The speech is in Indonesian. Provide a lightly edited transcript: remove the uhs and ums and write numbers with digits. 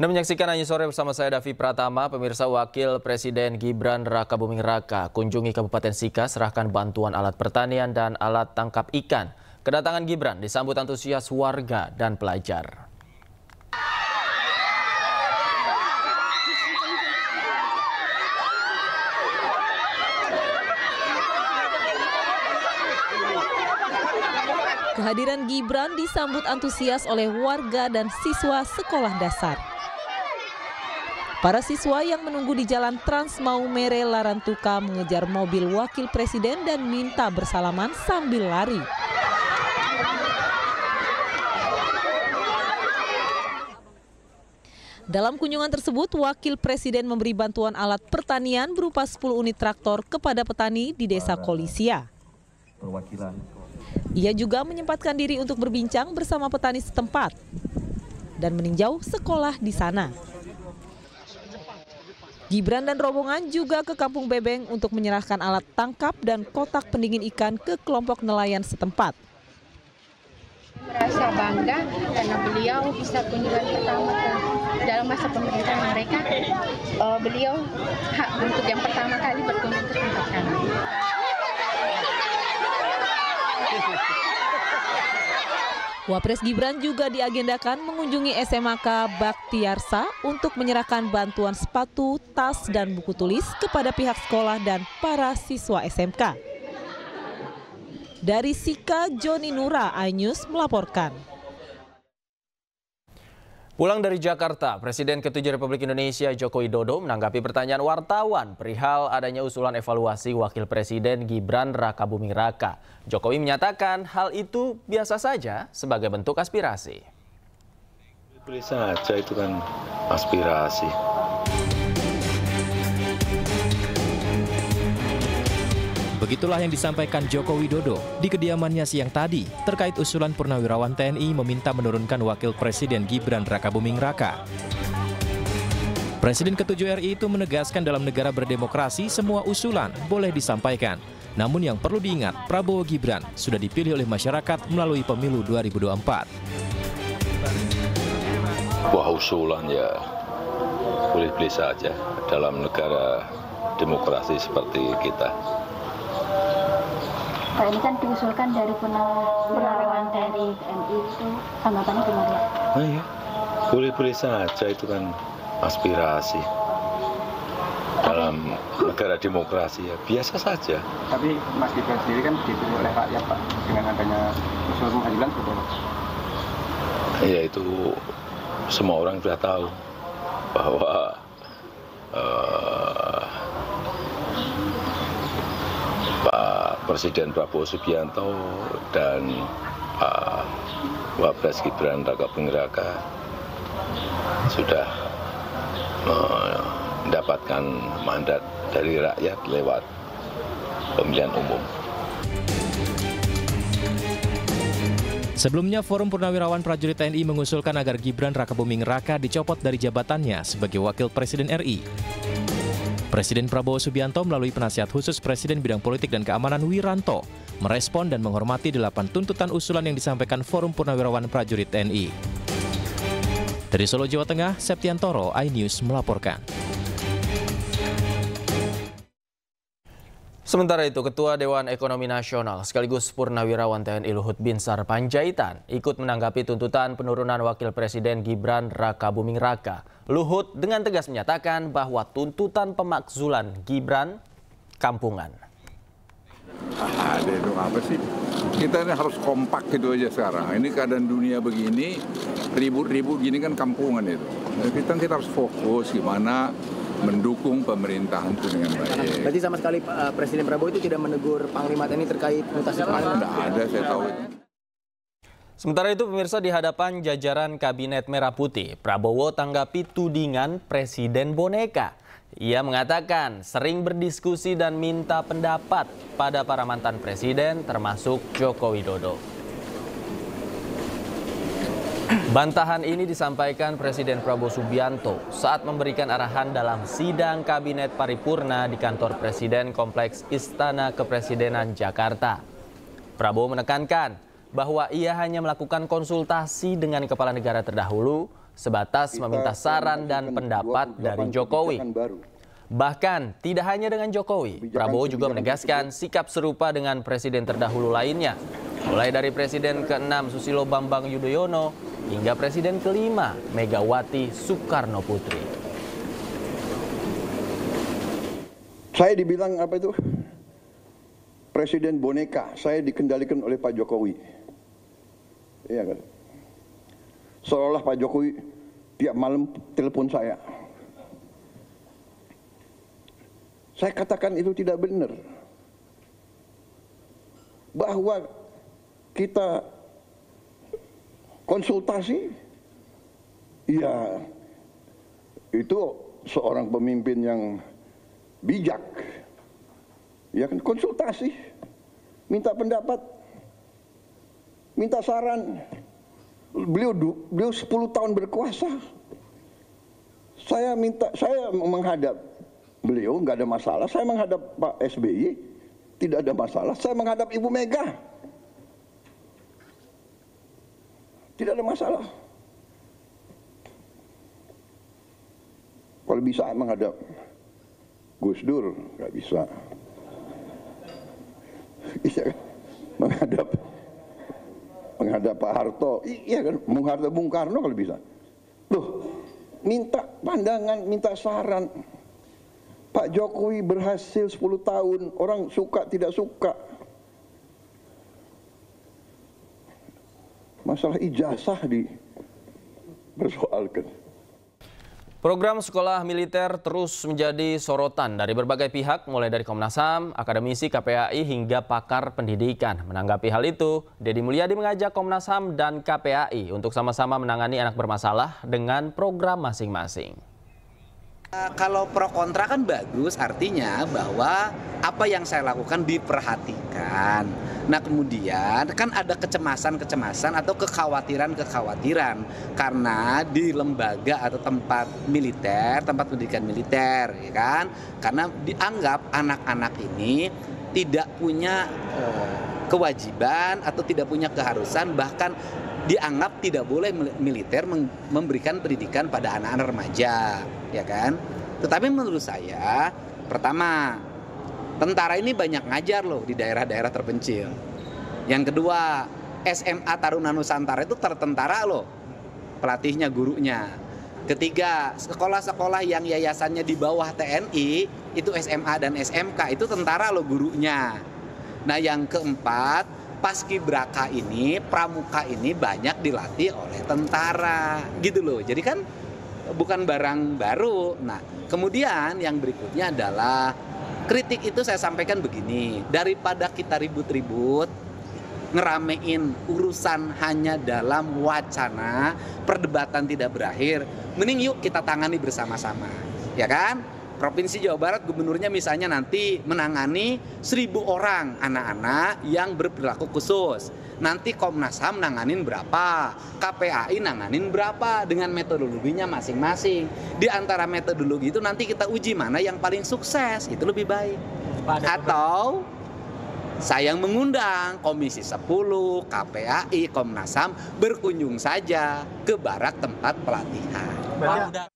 Anda menyaksikan Anju Sore bersama saya Davi Pratama. Pemirsa, Wakil Presiden Gibran Rakabuming Raka kunjungi Kabupaten Sika serahkan bantuan alat pertanian dan alat tangkap ikan. Kedatangan Gibran disambut antusias warga dan pelajar. Kehadiran Gibran disambut antusias oleh warga dan siswa sekolah dasar. Para siswa yang menunggu di Jalan Trans Maumere Larantuka mengejar mobil Wakil Presiden dan minta bersalaman sambil lari. Dalam kunjungan tersebut, Wakil Presiden memberi bantuan alat pertanian berupa 10 unit traktor kepada petani di Desa Kolisia. Ia juga menyempatkan diri untuk berbincang bersama petani setempat dan meninjau sekolah di sana. Gibran dan rombongan juga ke Kampung Bebeng untuk menyerahkan alat tangkap dan kotak pendingin ikan ke kelompok nelayan setempat. Merasa bangga karena beliau bisa kunjungan pertama dalam masa pemerintahan mereka. Beliau untuk yang pertama kali berkunjung ke tempat kami. Wapres Gibran juga diagendakan mengunjungi SMAK Baktiarsa untuk menyerahkan bantuan sepatu, tas, dan buku tulis kepada pihak sekolah dan para siswa SMK. Dari Sika, Joni Nura, iNews melaporkan. Pulang dari Jakarta, Presiden ke-7 Republik Indonesia Joko Widodo menanggapi pertanyaan wartawan perihal adanya usulan evaluasi Wakil Presiden Gibran Rakabuming Raka. Jokowi menyatakan hal itu biasa saja sebagai bentuk aspirasi. Boleh saja, itu kan aspirasi. Begitulah yang disampaikan Joko Widodo di kediamannya siang tadi terkait usulan Purnawirawan TNI meminta menurunkan Wakil Presiden Gibran Rakabuming Raka. Presiden ke-7 RI itu menegaskan dalam negara berdemokrasi semua usulan boleh disampaikan. Namun yang perlu diingat, Prabowo Gibran sudah dipilih oleh masyarakat melalui pemilu 2024. Wah, usulan ya boleh-boleh saja dalam negara demokrasi seperti kita. Pak, ini kan diusulkan dari Purnawirawan dari TNI, itu tanggapannya gimana? Nah, ya, boleh-boleh saja, itu kan aspirasi. Dalam negara demokrasi ya biasa saja. Tapi Mas Gibran sendiri kan dipilih oleh rakyat, Pak, dengan adanya usul pengadilan betul. Ya, itu semua orang sudah tahu bahwa Pak Presiden Prabowo Subianto dan Pak Wapres Gibran Rakabuming Raka sudah mendapatkan mandat dari rakyat lewat pemilihan umum. Sebelumnya, Forum Purnawirawan Prajurit TNI mengusulkan agar Gibran Rakabuming Raka dicopot dari jabatannya sebagai Wakil Presiden RI. Presiden Prabowo Subianto melalui penasihat khusus Presiden Bidang Politik dan Keamanan Wiranto merespon dan menghormati 8 tuntutan usulan yang disampaikan Forum Purnawirawan Prajurit TNI. Dari Solo, Jawa Tengah, Septiantoro, iNews melaporkan. Sementara itu, Ketua Dewan Ekonomi Nasional sekaligus Purnawirawan TNI Luhut Binsar Panjaitan ikut menanggapi tuntutan penurunan Wakil Presiden Gibran Rakabuming Raka. Luhut dengan tegas menyatakan bahwa tuntutan pemakzulan Gibran kampungan. Ada itu apa sih? Kita ini harus kompak gitu aja sekarang. Ini keadaan dunia begini, ribut-ribut gini kan kampungan itu. Kita harus fokus gimana mendukung pemerintahan itu dengan baik. Berarti sama sekali Presiden Prabowo itu tidak menegur Panglima TNI terkait mutasi Panglima? Tidak ada, saya tahu itu. Sementara itu, pemirsa, di hadapan jajaran Kabinet Merah Putih, Prabowo tanggapi tudingan Presiden Boneka. Ia mengatakan sering berdiskusi dan minta pendapat pada para mantan presiden termasuk Joko Widodo. Bantahan ini disampaikan Presiden Prabowo Subianto saat memberikan arahan dalam sidang Kabinet Paripurna di kantor Presiden Kompleks Istana Kepresidenan Jakarta. Prabowo menekankan bahwa ia hanya melakukan konsultasi dengan kepala negara terdahulu sebatas meminta saran dan pendapat dari Jokowi. Bahkan tidak hanya dengan Jokowi, Prabowo juga menegaskan sikap serupa dengan presiden terdahulu lainnya, mulai dari presiden ke-6 Susilo Bambang Yudhoyono hingga presiden ke-5 Megawati Soekarno Putri. Saya dibilang apa itu? Presiden boneka, saya dikendalikan oleh Pak Jokowi. Iya kan? Seolah Pak Jokowi tiap malam telepon saya. Saya katakan itu tidak benar. Bahwa kita konsultasi, ya itu seorang pemimpin yang bijak. Ya kan, konsultasi, minta pendapat, minta saran. Beliau 10 tahun berkuasa. Saya menghadap beliau, nggak ada masalah. Saya menghadap Pak SBY, tidak ada masalah. Saya menghadap Ibu Mega, tidak ada masalah. Kalau bisa menghadap Gus Dur, nggak bisa. Iya kan? Menghadap Pak Harto, iya kan? Menghadap Bung Karno kalau bisa. Loh, minta pandangan, minta saran. Pak Jokowi berhasil 10 tahun, orang suka tidak suka. Masalah ijazah dipersoalkan. Program sekolah militer terus menjadi sorotan dari berbagai pihak, mulai dari Komnas HAM, akademisi KPAI hingga pakar pendidikan. Menanggapi hal itu, Deddy Mulyadi mengajak Komnas HAM dan KPAI untuk sama-sama menangani anak bermasalah dengan program masing-masing. Kalau pro kontra kan bagus, artinya bahwa apa yang saya lakukan diperhatikan. Nah kemudian kan ada kecemasan-kecemasan atau kekhawatiran-kekhawatiran karena di lembaga atau tempat militer, tempat pendidikan militer, ya kan? Karena dianggap anak-anak ini tidak punya kewajiban atau tidak punya keharusan, bahkan dianggap tidak boleh militer memberikan pendidikan pada anak-anak remaja, ya kan? Tetapi menurut saya, pertama, tentara ini banyak ngajar loh di daerah-daerah terpencil. Yang kedua, SMA Taruna Nusantara itu tertentara loh, pelatihnya, gurunya. Ketiga, sekolah-sekolah yang yayasannya di bawah TNI, itu SMA dan SMK, itu tentara loh gurunya. Nah yang keempat, Paskibraka ini, pramuka ini banyak dilatih oleh tentara, gitu loh. Jadi kan bukan barang baru. Nah, kemudian yang berikutnya adalah kritik itu saya sampaikan begini, daripada kita ribut-ribut, ngeramein urusan hanya dalam wacana, perdebatan tidak berakhir, mending yuk kita tangani bersama-sama, ya kan? Provinsi Jawa Barat gubernurnya misalnya nanti menangani 1.000 orang anak-anak yang berperilaku khusus. Nanti Komnas HAM nanganin berapa, KPAI nanganin berapa dengan metodologinya masing-masing. Di antara metodologi itu nanti kita uji mana yang paling sukses, itu lebih baik. Atau saya mengundang Komisi 10, KPAI, Komnas HAM berkunjung saja ke barak tempat pelatihan.